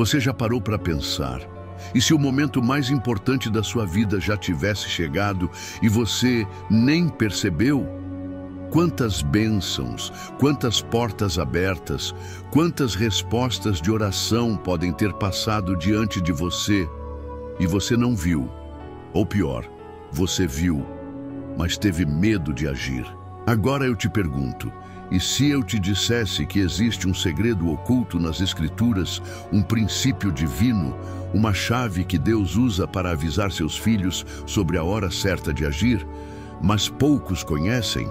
Você já parou para pensar? E se o momento mais importante da sua vida já tivesse chegado e você nem percebeu? Quantas bênçãos, quantas portas abertas, quantas respostas de oração podem ter passado diante de você e você não viu? Ou pior, você viu, mas teve medo de agir. Agora eu te pergunto, e se eu te dissesse que existe um segredo oculto nas Escrituras, um princípio divino, uma chave que Deus usa para avisar seus filhos sobre a hora certa de agir, mas poucos conhecem?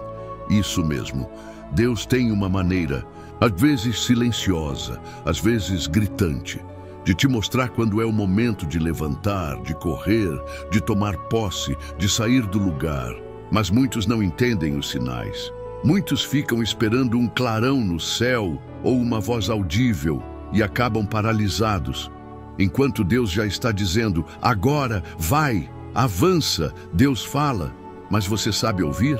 Isso mesmo, Deus tem uma maneira, às vezes silenciosa, às vezes gritante, de te mostrar quando é o momento de levantar, de correr, de tomar posse, de sair do lugar. Mas muitos não entendem os sinais. Muitos ficam esperando um clarão no céu ou uma voz audível e acabam paralisados, enquanto Deus já está dizendo: agora, vai, avança. Deus fala, mas você sabe ouvir?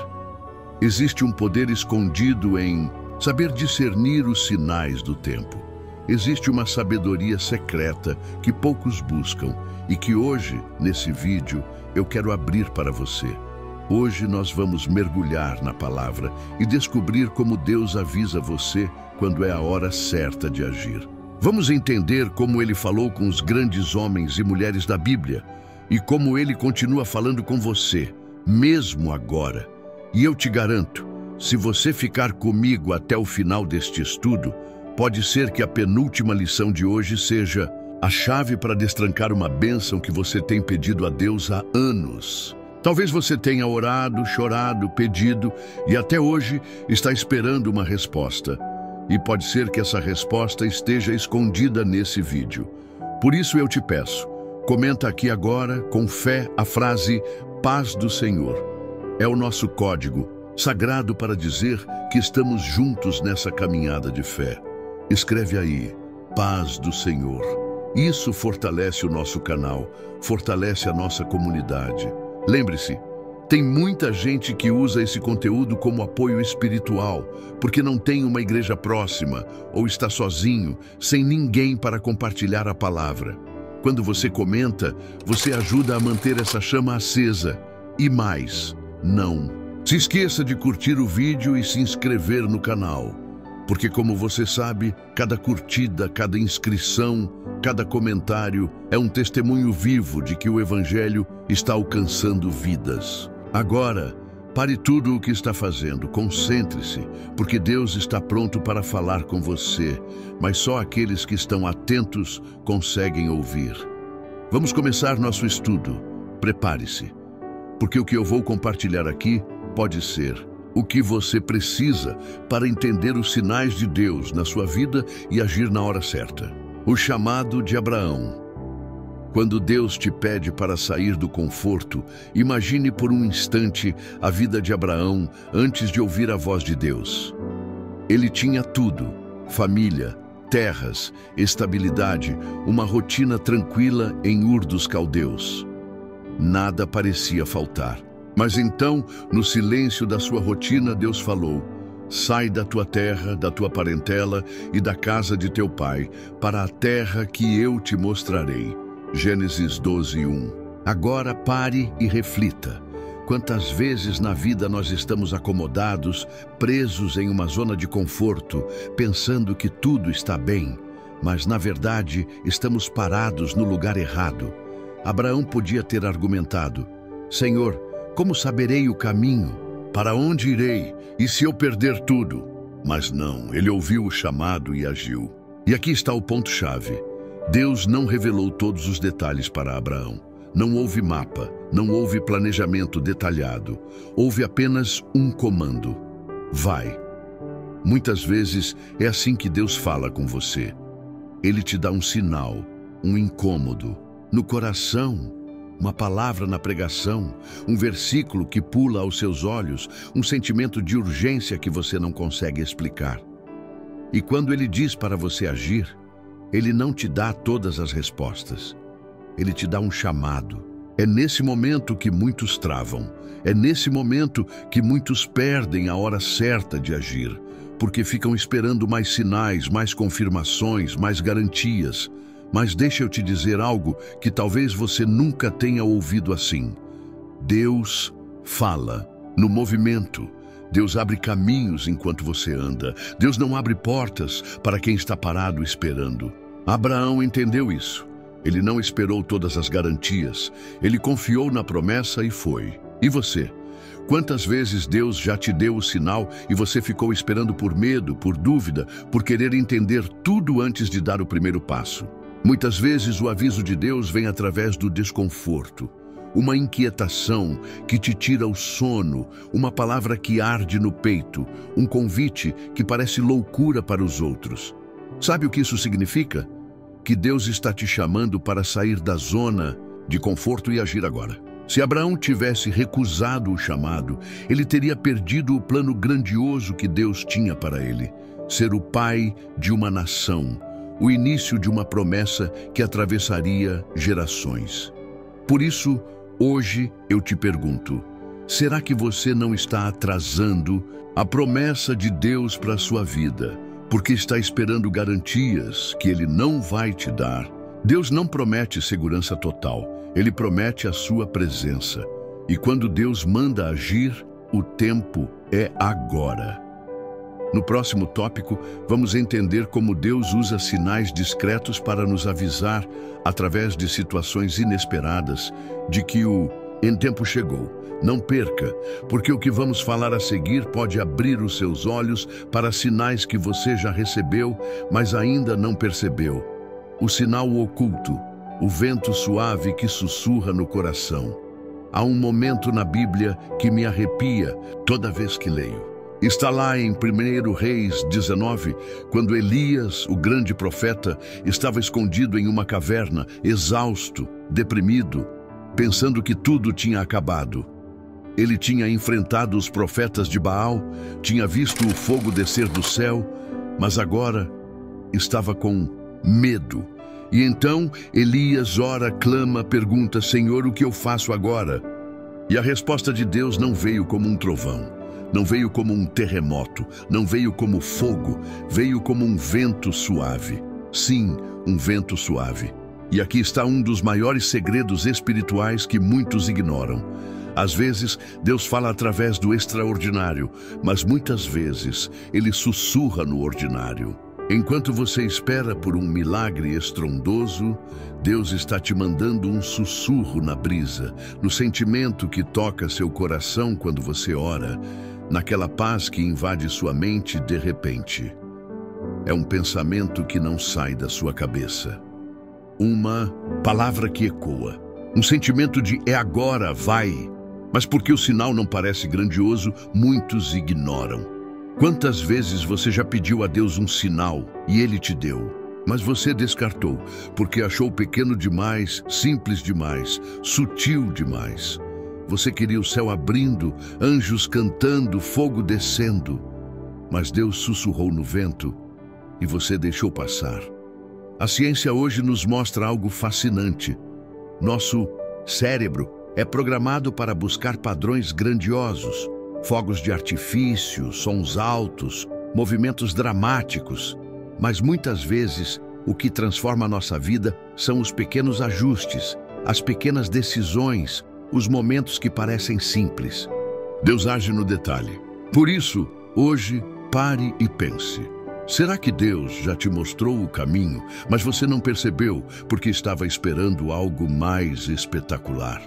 Existe um poder escondido em saber discernir os sinais do tempo. Existe uma sabedoria secreta que poucos buscam e que hoje, nesse vídeo, eu quero abrir para você. Hoje nós vamos mergulhar na palavra e descobrir como Deus avisa você quando é a hora certa de agir. Vamos entender como Ele falou com os grandes homens e mulheres da Bíblia e como Ele continua falando com você, mesmo agora. E eu te garanto, se você ficar comigo até o final deste estudo, pode ser que a penúltima lição de hoje seja a chave para destrancar uma bênção que você tem pedido a Deus há anos. Talvez você tenha orado, chorado, pedido e até hoje está esperando uma resposta. E pode ser que essa resposta esteja escondida nesse vídeo. Por isso eu te peço, comenta aqui agora, com fé, a frase "Paz do Senhor". É o nosso código sagrado para dizer que estamos juntos nessa caminhada de fé. Escreve aí, "Paz do Senhor". Isso fortalece o nosso canal, fortalece a nossa comunidade. Lembre-se, tem muita gente que usa esse conteúdo como apoio espiritual, porque não tem uma igreja próxima ou está sozinho, sem ninguém para compartilhar a palavra. Quando você comenta, você ajuda a manter essa chama acesa. E mais, não se esqueça de curtir o vídeo e se inscrever no canal, porque como você sabe, cada curtida, cada inscrição, cada comentário é um testemunho vivo de que o Evangelho está alcançando vidas. Agora, pare tudo o que está fazendo, concentre-se, porque Deus está pronto para falar com você, mas só aqueles que estão atentos conseguem ouvir. Vamos começar nosso estudo. Prepare-se, porque o que eu vou compartilhar aqui pode ser o que você precisa para entender os sinais de Deus na sua vida e agir na hora certa. O chamado de Abraão. Quando Deus te pede para sair do conforto, imagine por um instante a vida de Abraão antes de ouvir a voz de Deus. Ele tinha tudo: família, terras, estabilidade, uma rotina tranquila em Ur dos Caldeus. Nada parecia faltar. Mas então, no silêncio da sua rotina, Deus falou: sai da tua terra, da tua parentela e da casa de teu pai, para a terra que eu te mostrarei. Gênesis 12:1. Agora pare e reflita. Quantas vezes na vida nós estamos acomodados, presos em uma zona de conforto, pensando que tudo está bem, mas na verdade estamos parados no lugar errado. Abraão podia ter argumentado: Senhor, como saberei o caminho? Para onde irei? E se eu perder tudo? Mas não, ele ouviu o chamado e agiu. E aqui está o ponto-chave. Deus não revelou todos os detalhes para Abraão. Não houve mapa, não houve planejamento detalhado. Houve apenas um comando: vai. Muitas vezes é assim que Deus fala com você. Ele te dá um sinal, um incômodo, no coração, uma palavra na pregação, um versículo que pula aos seus olhos, um sentimento de urgência que você não consegue explicar. E quando Ele diz para você agir, Ele não te dá todas as respostas. Ele te dá um chamado. É nesse momento que muitos travam. É nesse momento que muitos perdem a hora certa de agir, porque ficam esperando mais sinais, mais confirmações, mais garantias. Mas deixa eu te dizer algo que talvez você nunca tenha ouvido assim. Deus fala no movimento. Deus abre caminhos enquanto você anda. Deus não abre portas para quem está parado esperando. Abraão entendeu isso. Ele não esperou todas as garantias. Ele confiou na promessa e foi. E você? Quantas vezes Deus já te deu o sinal e você ficou esperando por medo, por dúvida, por querer entender tudo antes de dar o primeiro passo? Muitas vezes o aviso de Deus vem através do desconforto. Uma inquietação que te tira o sono, uma palavra que arde no peito, um convite que parece loucura para os outros. Sabe o que isso significa? Que Deus está te chamando para sair da zona de conforto e agir agora. Se Abraão tivesse recusado o chamado, ele teria perdido o plano grandioso que Deus tinha para ele: ser o pai de uma nação, o início de uma promessa que atravessaria gerações. Por isso, hoje eu te pergunto, será que você não está atrasando a promessa de Deus para a sua vida, porque está esperando garantias que Ele não vai te dar? Deus não promete segurança total, Ele promete a sua presença. E quando Deus manda agir, o tempo é agora. No próximo tópico, vamos entender como Deus usa sinais discretos para nos avisar, através de situações inesperadas, de que o em tempo chegou. Não perca, porque o que vamos falar a seguir pode abrir os seus olhos para sinais que você já recebeu, mas ainda não percebeu. O sinal oculto, o vento suave que sussurra no coração. Há um momento na Bíblia que me arrepia toda vez que leio. Está lá em 1 Reis 19, quando Elias, o grande profeta, estava escondido em uma caverna, exausto, deprimido, pensando que tudo tinha acabado. Ele tinha enfrentado os profetas de Baal, tinha visto o fogo descer do céu, mas agora estava com medo. E então Elias ora, clama, pergunta: Senhor, o que eu faço agora? E a resposta de Deus não veio como um trovão. Não veio como um terremoto, não veio como fogo, veio como um vento suave. Sim, um vento suave. E aqui está um dos maiores segredos espirituais que muitos ignoram. Às vezes, Deus fala através do extraordinário, mas muitas vezes Ele sussurra no ordinário. Enquanto você espera por um milagre estrondoso, Deus está te mandando um sussurro na brisa, no sentimento que toca seu coração quando você ora, naquela paz que invade sua mente de repente. É um pensamento que não sai da sua cabeça. Uma palavra que ecoa. Um sentimento de é agora, vai. Mas porque o sinal não parece grandioso, muitos ignoram. Quantas vezes você já pediu a Deus um sinal e Ele te deu, mas você descartou, porque achou pequeno demais, simples demais, sutil demais. Você queria o céu abrindo, anjos cantando, fogo descendo. Mas Deus sussurrou no vento e você deixou passar. A ciência hoje nos mostra algo fascinante. Nosso cérebro é programado para buscar padrões grandiosos, fogos de artifício, sons altos, movimentos dramáticos. Mas muitas vezes, o que transforma a nossa vida são os pequenos ajustes, as pequenas decisões, os momentos que parecem simples. Deus age no detalhe. Por isso, hoje, pare e pense. Será que Deus já te mostrou o caminho, mas você não percebeu porque estava esperando algo mais espetacular?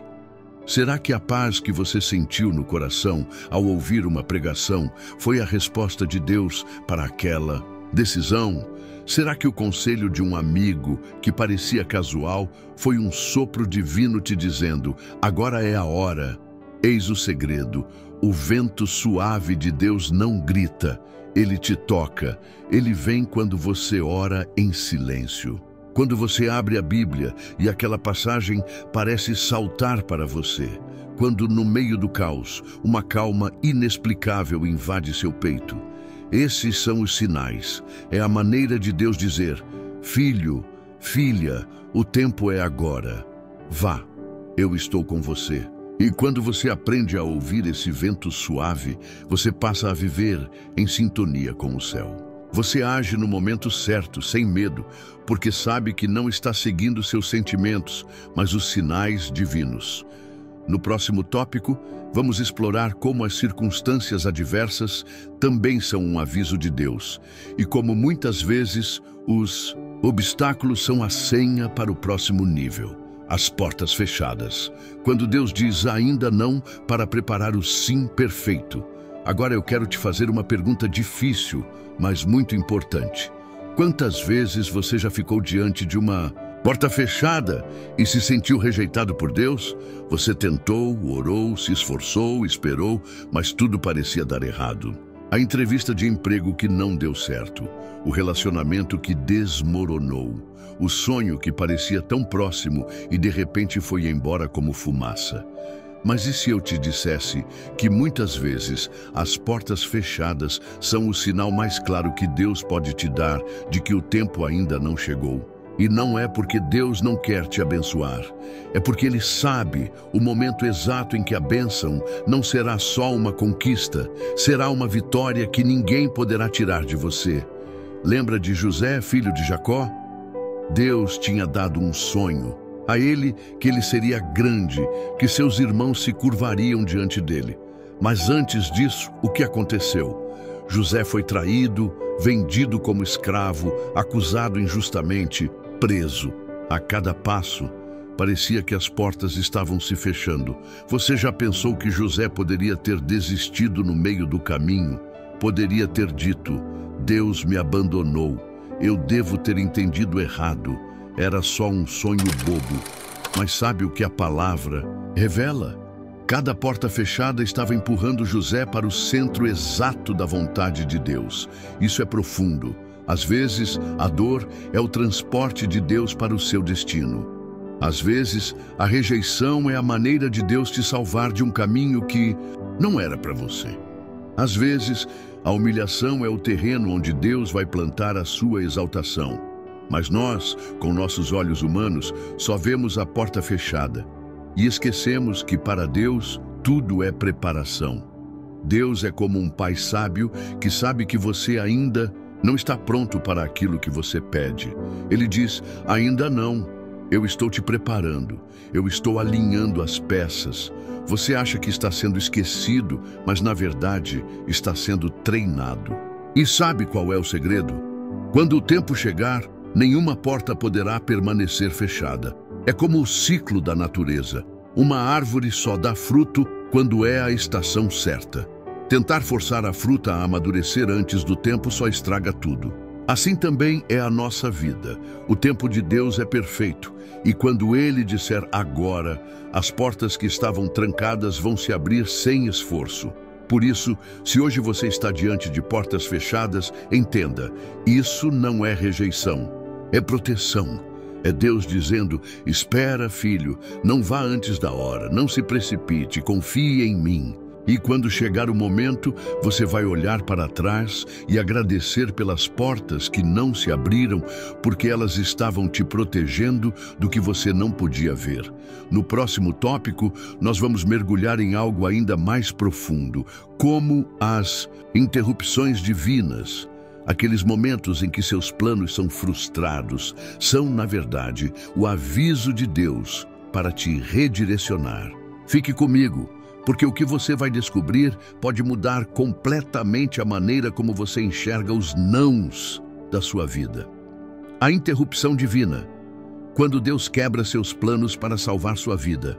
Será que a paz que você sentiu no coração ao ouvir uma pregação foi a resposta de Deus para aquela decisão? Será que o conselho de um amigo que parecia casual foi um sopro divino te dizendo: agora é a hora? Eis o segredo: o vento suave de Deus não grita, ele te toca, ele vem quando você ora em silêncio. Quando você abre a Bíblia e aquela passagem parece saltar para você. Quando no meio do caos, uma calma inexplicável invade seu peito. Esses são os sinais. É a maneira de Deus dizer: filho, filha, o tempo é agora. Vá, eu estou com você. E quando você aprende a ouvir esse vento suave, você passa a viver em sintonia com o céu. Você age no momento certo, sem medo, porque sabe que não está seguindo seus sentimentos, mas os sinais divinos. No próximo tópico, vamos explorar como as circunstâncias adversas também são um aviso de Deus, e como muitas vezes os obstáculos são a senha para o próximo nível, as portas fechadas. Quando Deus diz ainda não para preparar o sim perfeito. Agora eu quero te fazer uma pergunta difícil, mas muito importante. Quantas vezes você já ficou diante de uma porta fechada e se sentiu rejeitado por Deus? Você tentou, orou, se esforçou, esperou, mas tudo parecia dar errado. A entrevista de emprego que não deu certo, o relacionamento que desmoronou, o sonho que parecia tão próximo e de repente foi embora como fumaça. Mas e se eu te dissesse que muitas vezes as portas fechadas são o sinal mais claro que Deus pode te dar de que o tempo ainda não chegou? E não é porque Deus não quer te abençoar, é porque Ele sabe o momento exato em que a bênção não será só uma conquista, será uma vitória que ninguém poderá tirar de você. Lembra de José, filho de Jacó? Deus tinha dado um sonho a ele que ele seria grande, que seus irmãos se curvariam diante dele. Mas antes disso, o que aconteceu? José foi traído, vendido como escravo, acusado injustamente, preso. A cada passo, parecia que as portas estavam se fechando. Você já pensou que José poderia ter desistido no meio do caminho? Poderia ter dito: Deus me abandonou, eu devo ter entendido errado. Era só um sonho bobo. Mas sabe o que a palavra revela? Cada porta fechada estava empurrando José para o centro exato da vontade de Deus. Isso é profundo. Às vezes, a dor é o transporte de Deus para o seu destino. Às vezes, a rejeição é a maneira de Deus te salvar de um caminho que não era para você. Às vezes, a humilhação é o terreno onde Deus vai plantar a sua exaltação. Mas nós, com nossos olhos humanos, só vemos a porta fechada e esquecemos que para Deus tudo é preparação. Deus é como um pai sábio que sabe que você ainda não está pronto para aquilo que você pede. Ele diz: ainda não, eu estou te preparando, eu estou alinhando as peças. Você acha que está sendo esquecido, mas na verdade está sendo treinado. E sabe qual é o segredo? Quando o tempo chegar, nenhuma porta poderá permanecer fechada. É como o ciclo da natureza. Uma árvore só dá fruto quando é a estação certa. Tentar forçar a fruta a amadurecer antes do tempo só estraga tudo. Assim também é a nossa vida. O tempo de Deus é perfeito, e quando Ele disser agora, as portas que estavam trancadas vão se abrir sem esforço. Por isso, se hoje você está diante de portas fechadas, entenda, isso não é rejeição. É proteção. É Deus dizendo: espera, filho, não vá antes da hora, não se precipite, confie em mim. E quando chegar o momento, você vai olhar para trás e agradecer pelas portas que não se abriram, porque elas estavam te protegendo do que você não podia ver. No próximo tópico, nós vamos mergulhar em algo ainda mais profundo, como as interrupções divinas. Aqueles momentos em que seus planos são frustrados são, na verdade, o aviso de Deus para te redirecionar. Fique comigo, porque o que você vai descobrir pode mudar completamente a maneira como você enxerga os nãos da sua vida. A interrupção divina, quando Deus quebra seus planos para salvar sua vida.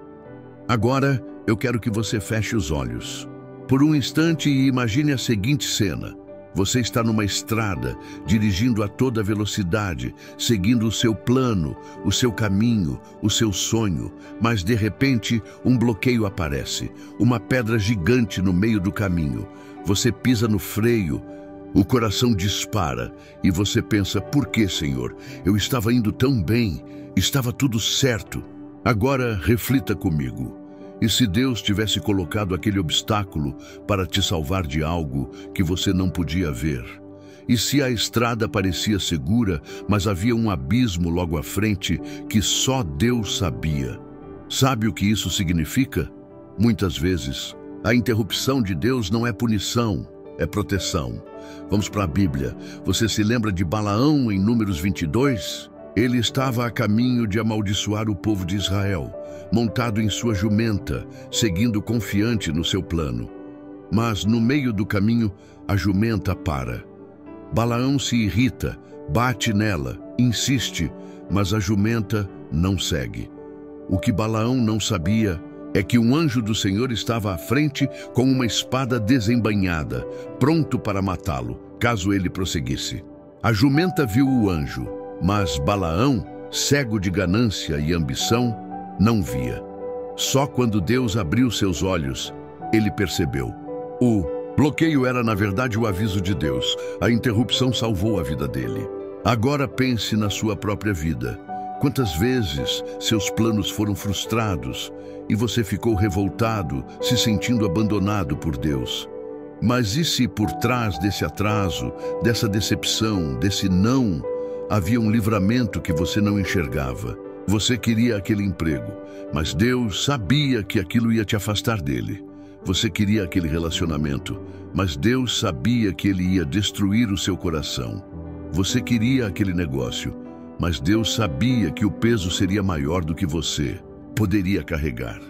Agora, eu quero que você feche os olhos por um instante e imagine a seguinte cena. Você está numa estrada, dirigindo a toda velocidade, seguindo o seu plano, o seu caminho, o seu sonho, mas de repente um bloqueio aparece, uma pedra gigante no meio do caminho. Você pisa no freio, o coração dispara e você pensa: por que, Senhor? Eu estava indo tão bem, estava tudo certo. Agora reflita comigo. E se Deus tivesse colocado aquele obstáculo para te salvar de algo que você não podia ver? E se a estrada parecia segura, mas havia um abismo logo à frente que só Deus sabia? Sabe o que isso significa? Muitas vezes, a interrupção de Deus não é punição, é proteção. Vamos para a Bíblia. Você se lembra de Balaão em Números 22? Ele estava a caminho de amaldiçoar o povo de Israel, montado em sua jumenta, seguindo confiante no seu plano. Mas, no meio do caminho, a jumenta para. Balaão se irrita, bate nela, insiste, mas a jumenta não segue. O que Balaão não sabia é que um anjo do Senhor estava à frente com uma espada desembainhada, pronto para matá-lo, caso ele prosseguisse. A jumenta viu o anjo, mas Balaão, cego de ganância e ambição, não via. Só quando Deus abriu seus olhos, ele percebeu. O bloqueio era, na verdade, o aviso de Deus. A interrupção salvou a vida dele. Agora pense na sua própria vida. Quantas vezes seus planos foram frustrados e você ficou revoltado, se sentindo abandonado por Deus? Mas e se por trás desse atraso, dessa decepção, desse não, havia um livramento que você não enxergava? Você queria aquele emprego, mas Deus sabia que aquilo ia te afastar dele. Você queria aquele relacionamento, mas Deus sabia que ele ia destruir o seu coração. Você queria aquele negócio, mas Deus sabia que o peso seria maior do que você poderia carregar.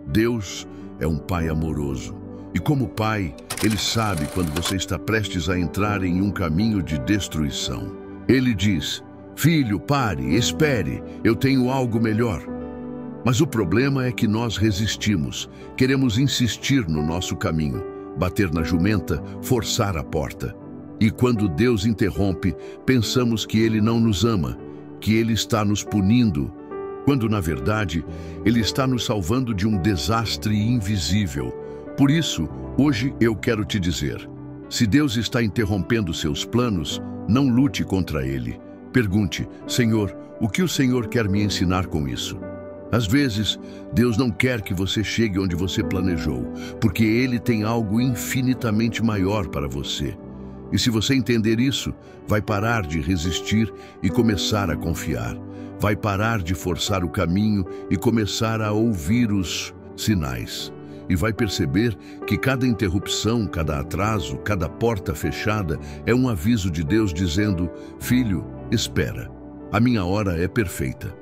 Deus é um pai amoroso. E como pai, ele sabe quando você está prestes a entrar em um caminho de destruição. Ele diz: filho, pare, espere, eu tenho algo melhor. Mas o problema é que nós resistimos, queremos insistir no nosso caminho, bater na jumenta, forçar a porta. E quando Deus interrompe, pensamos que Ele não nos ama, que Ele está nos punindo, quando na verdade Ele está nos salvando de um desastre invisível. Por isso, hoje eu quero te dizer, se Deus está interrompendo seus planos, não lute contra Ele. Pergunte: Senhor, o que o Senhor quer me ensinar com isso? Às vezes, Deus não quer que você chegue onde você planejou, porque Ele tem algo infinitamente maior para você. E se você entender isso, vai parar de resistir e começar a confiar. Vai parar de forçar o caminho e começar a ouvir os sinais. E vai perceber que cada interrupção, cada atraso, cada porta fechada é um aviso de Deus dizendo: filho, espera, a minha hora é perfeita.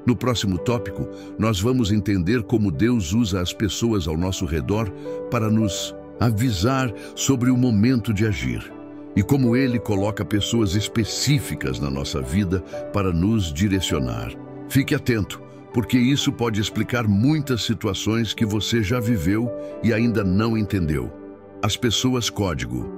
No próximo tópico, nós vamos entender como Deus usa as pessoas ao nosso redor para nos avisar sobre o momento de agir e como Ele coloca pessoas específicas na nossa vida para nos direcionar. Fique atento, porque isso pode explicar muitas situações que você já viveu e ainda não entendeu. As pessoas código.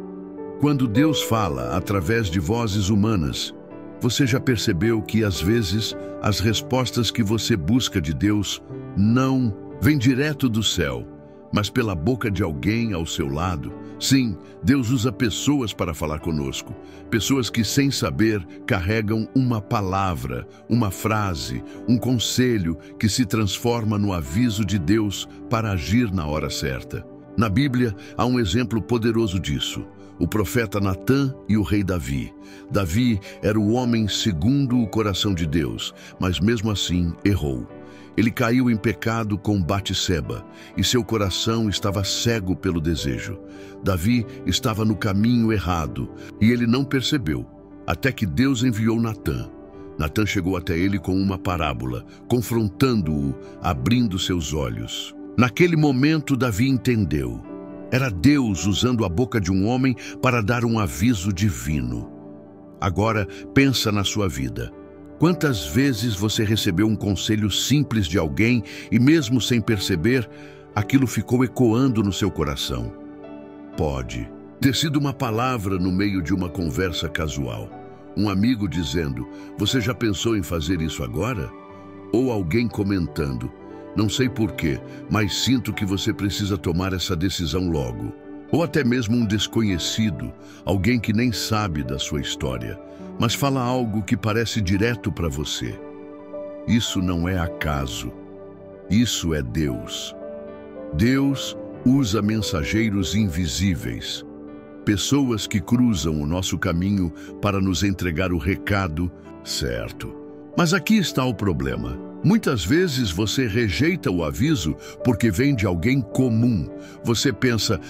Quando Deus fala através de vozes humanas, você já percebeu que, às vezes, as respostas que você busca de Deus não vêm direto do céu, mas pela boca de alguém ao seu lado? Sim, Deus usa pessoas para falar conosco. Pessoas que, sem saber, carregam uma palavra, uma frase, um conselho que se transforma no aviso de Deus para agir na hora certa. Na Bíblia, há um exemplo poderoso disso. O profeta Natã e o rei Davi. Davi era o homem segundo o coração de Deus, mas mesmo assim errou. Ele caiu em pecado com Batseba e seu coração estava cego pelo desejo. Davi estava no caminho errado e ele não percebeu, até que Deus enviou Natã. Natã chegou até ele com uma parábola, confrontando-o, abrindo seus olhos. Naquele momento, Davi entendeu. Era Deus usando a boca de um homem para dar um aviso divino. Agora, pensa na sua vida. Quantas vezes você recebeu um conselho simples de alguém e, mesmo sem perceber, aquilo ficou ecoando no seu coração? Pode ter sido uma palavra no meio de uma conversa casual. Um amigo dizendo: você já pensou em fazer isso agora? Ou alguém comentando: não sei porquê, mas sinto que você precisa tomar essa decisão logo. Ou até mesmo um desconhecido, alguém que nem sabe da sua história, mas fala algo que parece direto para você. Isso não é acaso. Isso é Deus. Deus usa mensageiros invisíveis, pessoas que cruzam o nosso caminho para nos entregar o recado certo. Mas aqui está o problema. Muitas vezes você rejeita o aviso porque vem de alguém comum. Você pensa,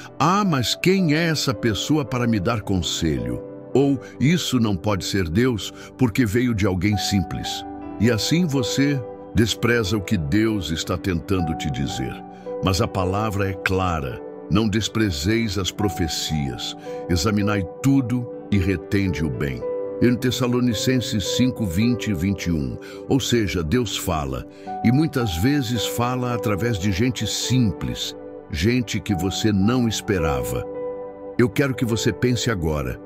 mas quem é essa pessoa para me dar conselho? Ou, isso não pode ser Deus porque veio de alguém simples. E assim você despreza o que Deus está tentando te dizer. Mas a palavra é clara. Não desprezeis as profecias. Examinai tudo e retende o bem. Em Tessalonicenses 5, 20 e 21. Ou seja, Deus fala, e muitas vezes fala através de gente simples, gente que você não esperava. Eu quero que você pense agora.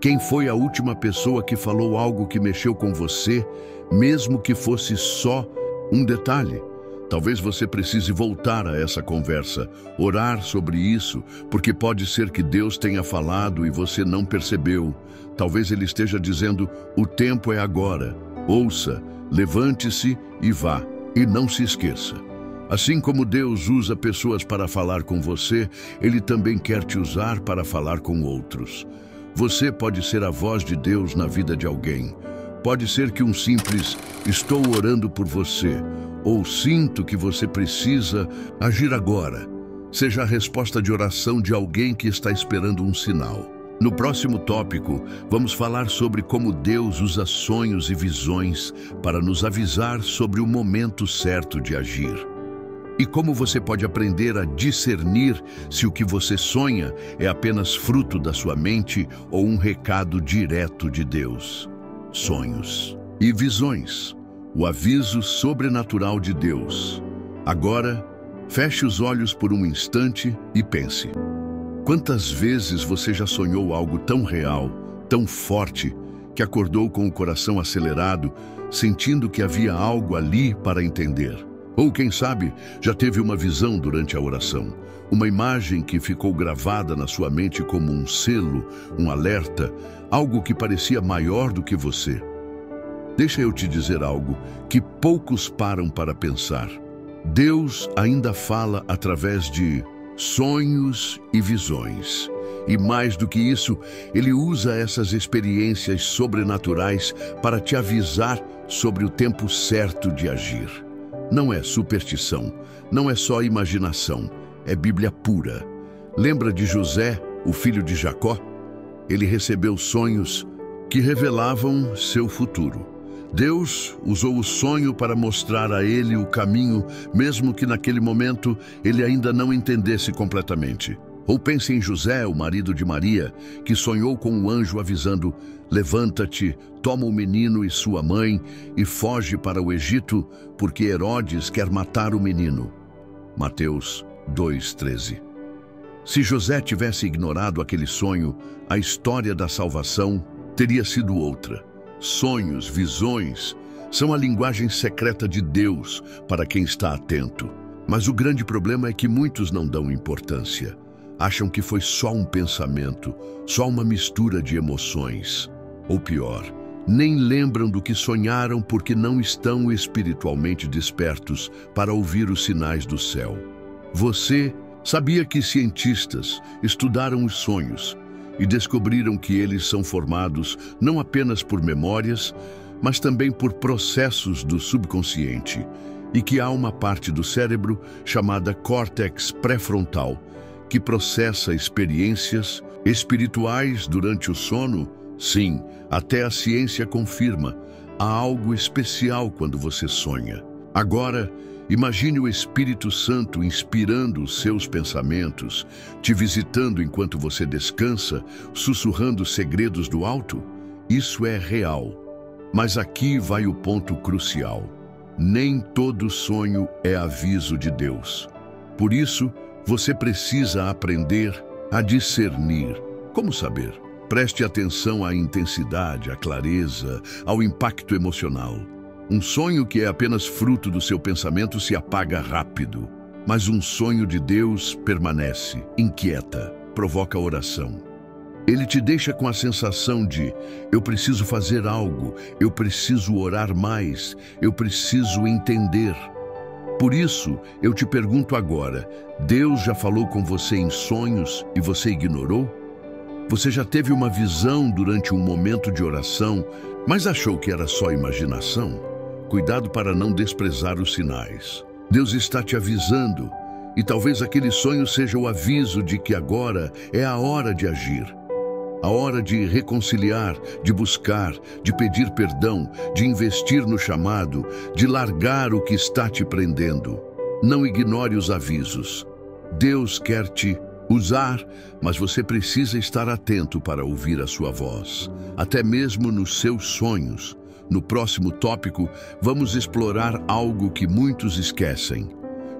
Quem foi a última pessoa que falou algo que mexeu com você, mesmo que fosse só um detalhe? Talvez você precise voltar a essa conversa, orar sobre isso, porque pode ser que Deus tenha falado e você não percebeu. Talvez Ele esteja dizendo, o tempo é agora. Ouça, levante-se e vá, e não se esqueça. Assim como Deus usa pessoas para falar com você, Ele também quer te usar para falar com outros. Você pode ser a voz de Deus na vida de alguém. Pode ser que um simples "estou orando por você" ou "sinto que você precisa agir agora" seja a resposta de oração de alguém que está esperando um sinal. No próximo tópico, vamos falar sobre como Deus usa sonhos e visões para nos avisar sobre o momento certo de agir. E como você pode aprender a discernir se o que você sonha é apenas fruto da sua mente ou um recado direto de Deus. Sonhos e visões. O aviso sobrenatural de Deus. Agora, feche os olhos por um instante e pense. Quantas vezes você já sonhou algo tão real, tão forte, que acordou com o coração acelerado, sentindo que havia algo ali para entender? Ou, quem sabe, já teve uma visão durante a oração, uma imagem que ficou gravada na sua mente como um selo, um alerta, algo que parecia maior do que você. Deixa eu te dizer algo que poucos param para pensar. Deus ainda fala através de sonhos e visões. E mais do que isso, Ele usa essas experiências sobrenaturais para te avisar sobre o tempo certo de agir. Não é superstição, não é só imaginação, é Bíblia pura. Lembra de José, o filho de Jacó? Ele recebeu sonhos que revelavam seu futuro. Deus usou o sonho para mostrar a ele o caminho, mesmo que naquele momento ele ainda não entendesse completamente. Ou pense em José, o marido de Maria, que sonhou com um anjo avisando: levanta-te, toma o menino e sua mãe e foge para o Egito, porque Herodes quer matar o menino. Mateus 2:13. Se José tivesse ignorado aquele sonho, a história da salvação teria sido outra. Sonhos, visões, são a linguagem secreta de Deus para quem está atento. Mas o grande problema é que muitos não dão importância. Acham que foi só um pensamento, só uma mistura de emoções. Ou pior, nem lembram do que sonharam porque não estão espiritualmente despertos para ouvir os sinais do céu. Você sabia que cientistas estudaram os sonhos e descobriram que eles são formados não apenas por memórias, mas também por processos do subconsciente, e que há uma parte do cérebro chamada córtex pré-frontal, que processa experiências espirituais durante o sono? Sim, até a ciência confirma, há algo especial quando você sonha. Agora, imagine o Espírito Santo inspirando os seus pensamentos, te visitando enquanto você descansa, sussurrando segredos do alto. Isso é real. Mas aqui vai o ponto crucial. Nem todo sonho é aviso de Deus. Por isso, você precisa aprender a discernir. Como saber? Preste atenção à intensidade, à clareza, ao impacto emocional. Um sonho que é apenas fruto do seu pensamento se apaga rápido, mas um sonho de Deus permanece, inquieta, provoca oração. Ele te deixa com a sensação de: eu preciso fazer algo, eu preciso orar mais, eu preciso entender. Por isso, eu te pergunto agora: Deus já falou com você em sonhos e você ignorou? Você já teve uma visão durante um momento de oração, mas achou que era só imaginação? Cuidado para não desprezar os sinais. Deus está te avisando, e talvez aquele sonho seja o aviso de que agora é a hora de agir. A hora de reconciliar, de buscar, de pedir perdão, de investir no chamado, de largar o que está te prendendo. Não ignore os avisos. Deus quer te usar, mas você precisa estar atento para ouvir a sua voz, até mesmo nos seus sonhos. No próximo tópico, vamos explorar algo que muitos esquecem.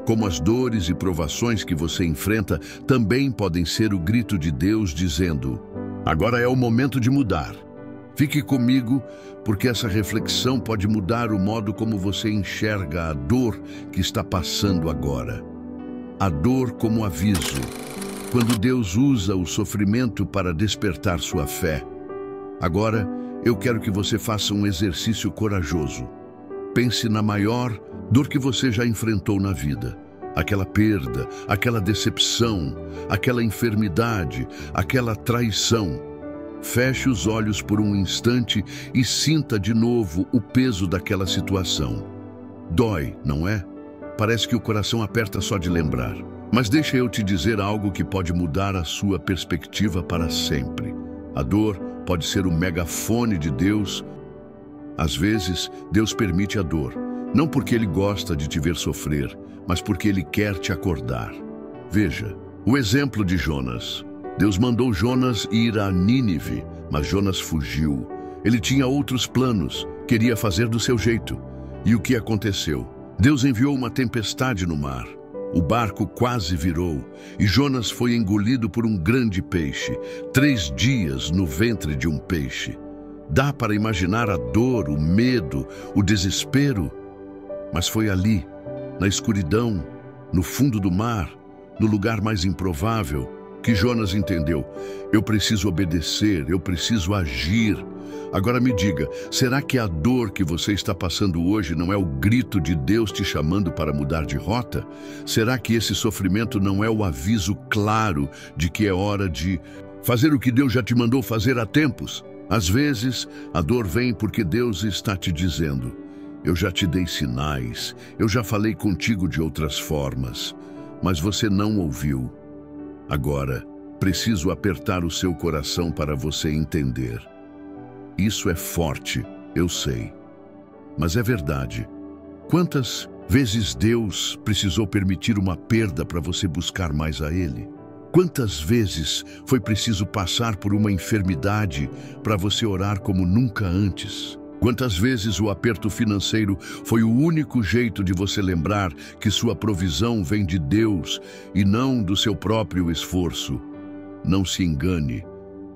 Como as dores e provações que você enfrenta também podem ser o grito de Deus dizendo: agora é o momento de mudar. Fique comigo, porque essa reflexão pode mudar o modo como você enxerga a dor que está passando agora. A dor como aviso. Quando Deus usa o sofrimento para despertar sua fé. Agora, eu quero que você faça um exercício corajoso. Pense na maior dor que você já enfrentou na vida. Aquela perda, aquela decepção, aquela enfermidade, aquela traição. Feche os olhos por um instante e sinta de novo o peso daquela situação. Dói, não é? Parece que o coração aperta só de lembrar. Mas deixa eu te dizer algo que pode mudar a sua perspectiva para sempre. A dor pode ser o megafone de Deus. Às vezes, Deus permite a dor, não porque Ele gosta de te ver sofrer, mas porque Ele quer te acordar. Veja, o exemplo de Jonas. Deus mandou Jonas ir a Nínive, mas Jonas fugiu. Ele tinha outros planos, queria fazer do seu jeito. E o que aconteceu? Deus enviou uma tempestade no mar. O barco quase virou e Jonas foi engolido por um grande peixe. 3 dias no ventre de um peixe. Dá para imaginar a dor, o medo, o desespero? Mas foi ali, na escuridão, no fundo do mar, no lugar mais improvável, que Jonas entendeu: eu preciso obedecer, eu preciso agir. Agora me diga, será que a dor que você está passando hoje não é o grito de Deus te chamando para mudar de rota? Será que esse sofrimento não é o aviso claro de que é hora de fazer o que Deus já te mandou fazer há tempos? Às vezes, a dor vem porque Deus está te dizendo: eu já te dei sinais, eu já falei contigo de outras formas, mas você não ouviu. Agora, preciso apertar o seu coração para você entender. Isso é forte, eu sei. Mas é verdade. Quantas vezes Deus precisou permitir uma perda para você buscar mais a Ele? Quantas vezes foi preciso passar por uma enfermidade para você orar como nunca antes? Quantas vezes o aperto financeiro foi o único jeito de você lembrar que sua provisão vem de Deus e não do seu próprio esforço? Não se engane.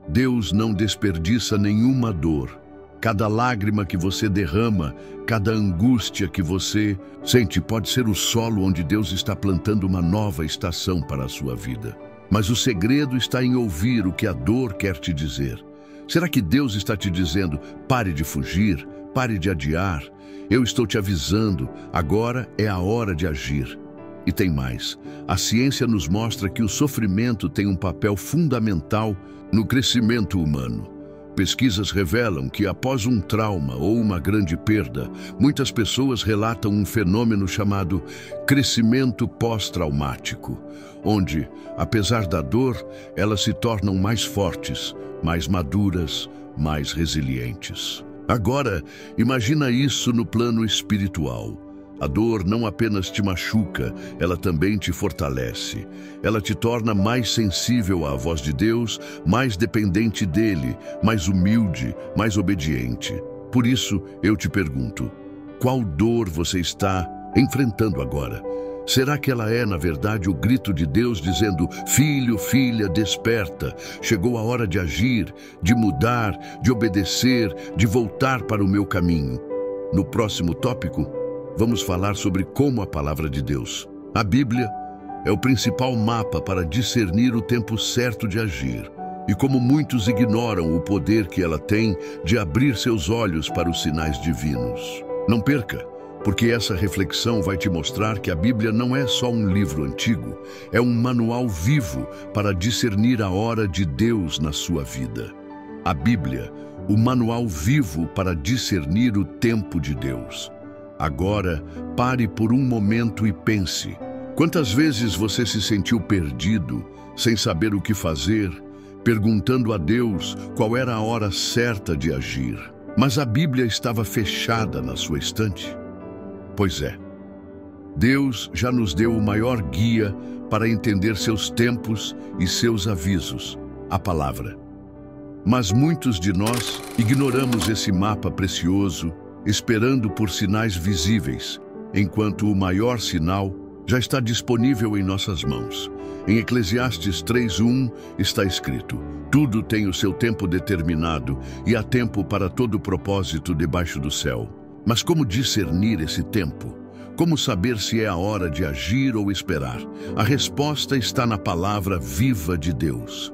Deus não desperdiça nenhuma dor. Cada lágrima que você derrama, cada angústia que você sente pode ser o solo onde Deus está plantando uma nova estação para a sua vida. Mas o segredo está em ouvir o que a dor quer te dizer. Será que Deus está te dizendo: pare de fugir, pare de adiar? Eu estou te avisando, agora é a hora de agir. E tem mais. A ciência nos mostra que o sofrimento tem um papel fundamental no crescimento humano. Pesquisas revelam que após um trauma ou uma grande perda, muitas pessoas relatam um fenômeno chamado crescimento pós-traumático, onde, apesar da dor, elas se tornam mais fortes, mais maduras, mais resilientes. Agora, imagina isso no plano espiritual. A dor não apenas te machuca, ela também te fortalece. Ela te torna mais sensível à voz de Deus, mais dependente dele, mais humilde, mais obediente. Por isso, eu te pergunto, qual dor você está enfrentando agora? Será que ela é, na verdade, o grito de Deus dizendo: filho, filha, desperta, chegou a hora de agir, de mudar, de obedecer, de voltar para o meu caminho? No próximo tópico, vamos falar sobre como a palavra de Deus, a Bíblia, é o principal mapa para discernir o tempo certo de agir e como muitos ignoram o poder que ela tem de abrir seus olhos para os sinais divinos. Não perca, porque essa reflexão vai te mostrar que a Bíblia não é só um livro antigo, é um manual vivo para discernir a hora de Deus na sua vida. A Bíblia, o manual vivo para discernir o tempo de Deus. Agora, pare por um momento e pense. Quantas vezes você se sentiu perdido, sem saber o que fazer, perguntando a Deus qual era a hora certa de agir? Mas a Bíblia estava fechada na sua estante? Pois é. Deus já nos deu o maior guia para entender seus tempos e seus avisos, a palavra. Mas muitos de nós ignoramos esse mapa precioso, esperando por sinais visíveis, enquanto o maior sinal já está disponível em nossas mãos. Em Eclesiastes 3:1 está escrito: tudo tem o seu tempo determinado e há tempo para todo propósito debaixo do céu. Mas como discernir esse tempo? Como saber se é a hora de agir ou esperar? A resposta está na palavra viva de Deus.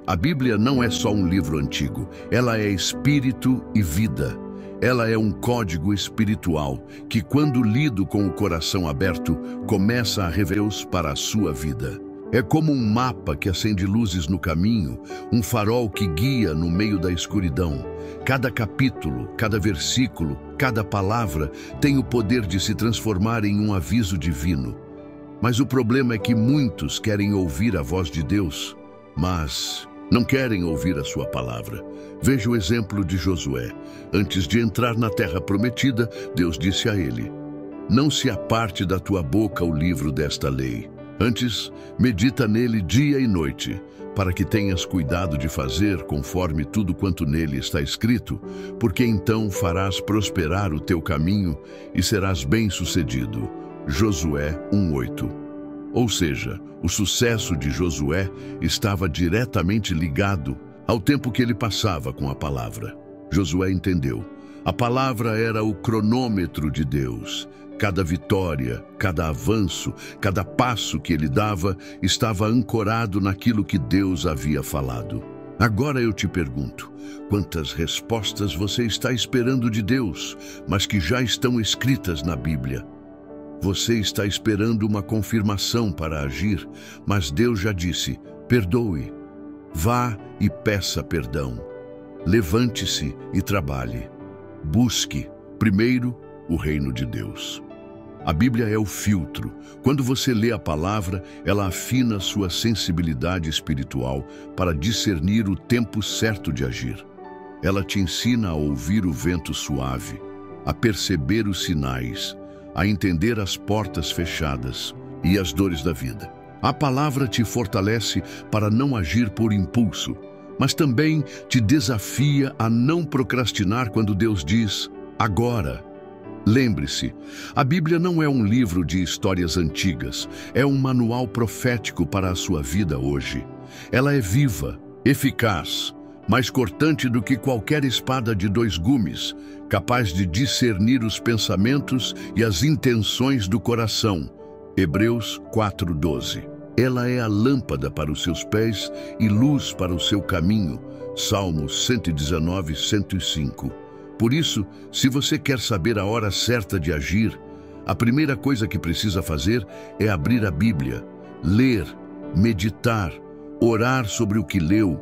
A Bíblia não é só um livro antigo, ela é espírito e vida. Ela é um código espiritual que, quando lido com o coração aberto, começa a revelar para a sua vida. É como um mapa que acende luzes no caminho, um farol que guia no meio da escuridão. Cada capítulo, cada versículo, cada palavra tem o poder de se transformar em um aviso divino. Mas o problema é que muitos querem ouvir a voz de Deus, mas não querem ouvir a sua palavra. Veja o exemplo de Josué. Antes de entrar na terra prometida, Deus disse a ele: não se aparte da tua boca o livro desta lei. Antes, medita nele dia e noite, para que tenhas cuidado de fazer conforme tudo quanto nele está escrito, porque então farás prosperar o teu caminho e serás bem-sucedido. Josué 1:8. Ou seja, o sucesso de Josué estava diretamente ligado ao tempo que ele passava com a palavra. Josué entendeu. A palavra era o cronômetro de Deus. Cada vitória, cada avanço, cada passo que ele dava estava ancorado naquilo que Deus havia falado. Agora eu te pergunto, quantas respostas você está esperando de Deus, mas que já estão escritas na Bíblia? Você está esperando uma confirmação para agir, mas Deus já disse: perdoe, vá e peça perdão. Levante-se e trabalhe. Busque, primeiro, o reino de Deus. A Bíblia é o filtro. Quando você lê a palavra, ela afina sua sensibilidade espiritual para discernir o tempo certo de agir. Ela te ensina a ouvir o vento suave, a perceber os sinais, a entender as portas fechadas e as dores da vida. A palavra te fortalece para não agir por impulso, mas também te desafia a não procrastinar quando Deus diz: agora. Lembre-se, a Bíblia não é um livro de histórias antigas, é um manual profético para a sua vida hoje. Ela é viva, eficaz, mais cortante do que qualquer espada de 2 gumes, capaz de discernir os pensamentos e as intenções do coração. Hebreus 4:12. Ela é a lâmpada para os seus pés e luz para o seu caminho. Salmos 119, 105. Por isso, se você quer saber a hora certa de agir, a primeira coisa que precisa fazer é abrir a Bíblia, ler, meditar, orar sobre o que leu,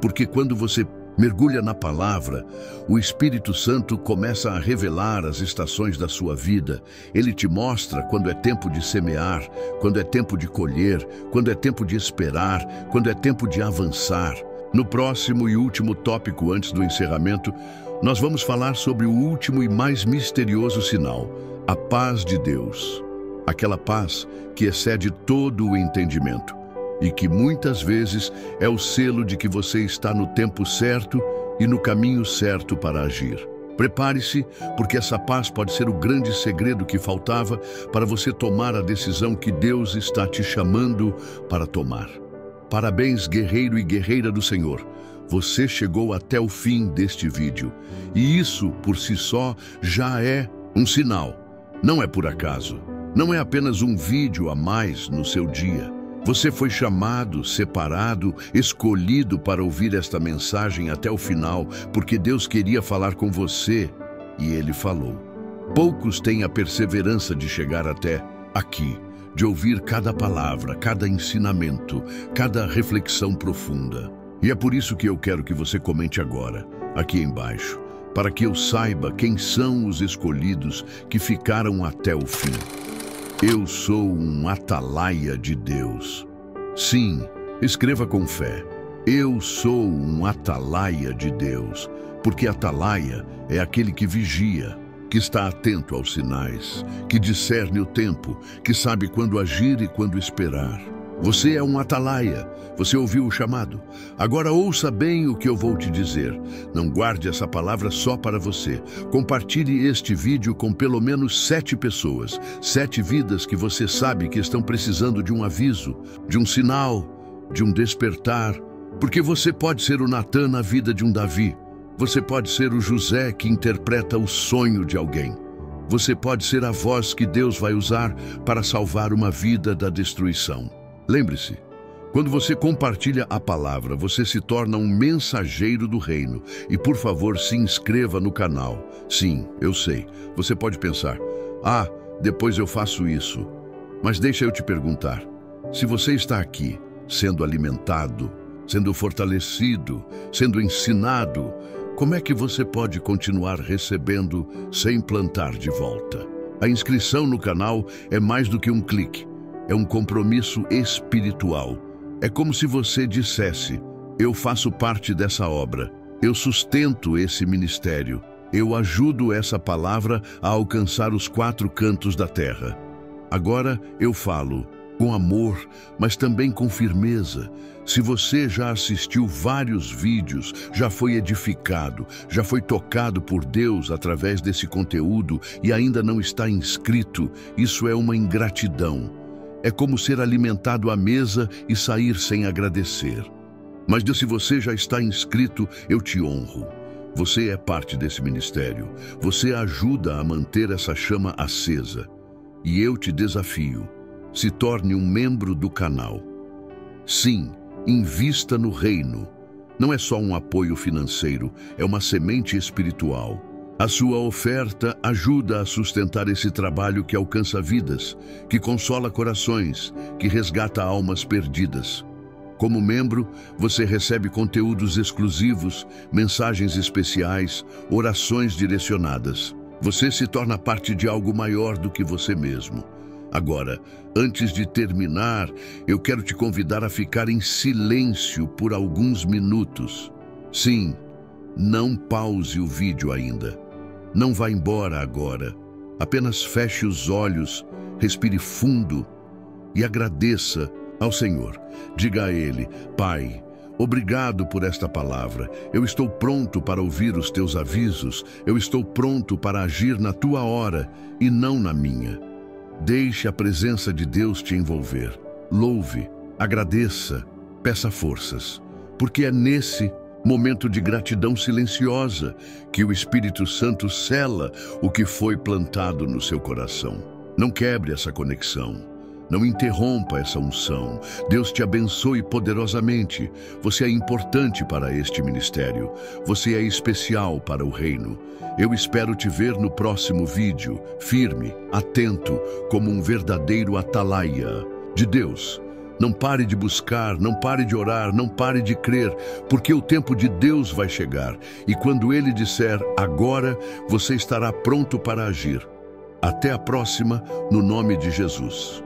porque quando você mergulha na palavra, o Espírito Santo começa a revelar as estações da sua vida. Ele te mostra quando é tempo de semear, quando é tempo de colher, quando é tempo de esperar, quando é tempo de avançar. No próximo e último tópico antes do encerramento, nós vamos falar sobre o último e mais misterioso sinal, a paz de Deus. Aquela paz que excede todo o entendimento e que muitas vezes é o selo de que você está no tempo certo e no caminho certo para agir. Prepare-se, porque essa paz pode ser o grande segredo que faltava para você tomar a decisão que Deus está te chamando para tomar. Parabéns, guerreiro e guerreira do Senhor. Você chegou até o fim deste vídeo. E isso, por si só, já é um sinal. Não é por acaso. Não é apenas um vídeo a mais no seu dia. Você foi chamado, separado, escolhido para ouvir esta mensagem até o final, porque Deus queria falar com você, e Ele falou. Poucos têm a perseverança de chegar até aqui, de ouvir cada palavra, cada ensinamento, cada reflexão profunda. E é por isso que eu quero que você comente agora, aqui embaixo. para que eu saiba quem são os escolhidos que ficaram até o fim. Eu sou um atalaia de Deus. Sim, escreva com fé. Eu sou um atalaia de Deus, porque atalaia é aquele que vigia, que está atento aos sinais, que discerne o tempo, que sabe quando agir e quando esperar. Você é um atalaia, você ouviu o chamado. Agora ouça bem o que eu vou te dizer. Não guarde essa palavra só para você. Compartilhe este vídeo com pelo menos 7 pessoas, 7 vidas que você sabe que estão precisando de um aviso, de um sinal, de um despertar. Porque você pode ser o Natan na vida de um Davi. Você pode ser o José que interpreta o sonho de alguém. Você pode ser a voz que Deus vai usar para salvar uma vida da destruição. Lembre-se, quando você compartilha a palavra, você se torna um mensageiro do reino. E por favor, se inscreva no canal. Sim, eu sei, você pode pensar, depois eu faço isso. Mas deixa eu te perguntar, se você está aqui, sendo alimentado, sendo fortalecido, sendo ensinado, como é que você pode continuar recebendo sem plantar de volta? A inscrição no canal é mais do que um clique. É um compromisso espiritual. É como se você dissesse, eu faço parte dessa obra, eu sustento esse ministério, eu ajudo essa palavra a alcançar os 4 cantos da terra. Agora eu falo com amor, mas também com firmeza. Se você já assistiu vários vídeos, já foi edificado, já foi tocado por Deus através desse conteúdo e ainda não está inscrito, isso é uma ingratidão. É como ser alimentado à mesa e sair sem agradecer. Mas se você já está inscrito, eu te honro. Você é parte desse ministério. Você ajuda a manter essa chama acesa. E eu te desafio. Se torne um membro do canal. Sim, invista no reino. Não é só um apoio financeiro, é uma semente espiritual. A sua oferta ajuda a sustentar esse trabalho que alcança vidas, que consola corações, que resgata almas perdidas. Como membro, você recebe conteúdos exclusivos, mensagens especiais, orações direcionadas. Você se torna parte de algo maior do que você mesmo. Agora, antes de terminar, eu quero te convidar a ficar em silêncio por alguns minutos. Sim, não pause o vídeo ainda. Não vá embora agora. Apenas feche os olhos, respire fundo e agradeça ao Senhor. Diga a Ele, Pai, obrigado por esta palavra. Eu estou pronto para ouvir os teus avisos. Eu estou pronto para agir na tua hora e não na minha. Deixe a presença de Deus te envolver. Louve, agradeça, peça forças, porque é nesse momento de gratidão silenciosa que o Espírito Santo sela o que foi plantado no seu coração. Não quebre essa conexão. Não interrompa essa unção. Deus te abençoe poderosamente. Você é importante para este ministério. Você é especial para o reino. Eu espero te ver no próximo vídeo, firme, atento, como um verdadeiro atalaia de Deus. Não pare de buscar, não pare de orar, não pare de crer, porque o tempo de Deus vai chegar. E quando Ele disser agora, você estará pronto para agir. Até a próxima, no nome de Jesus.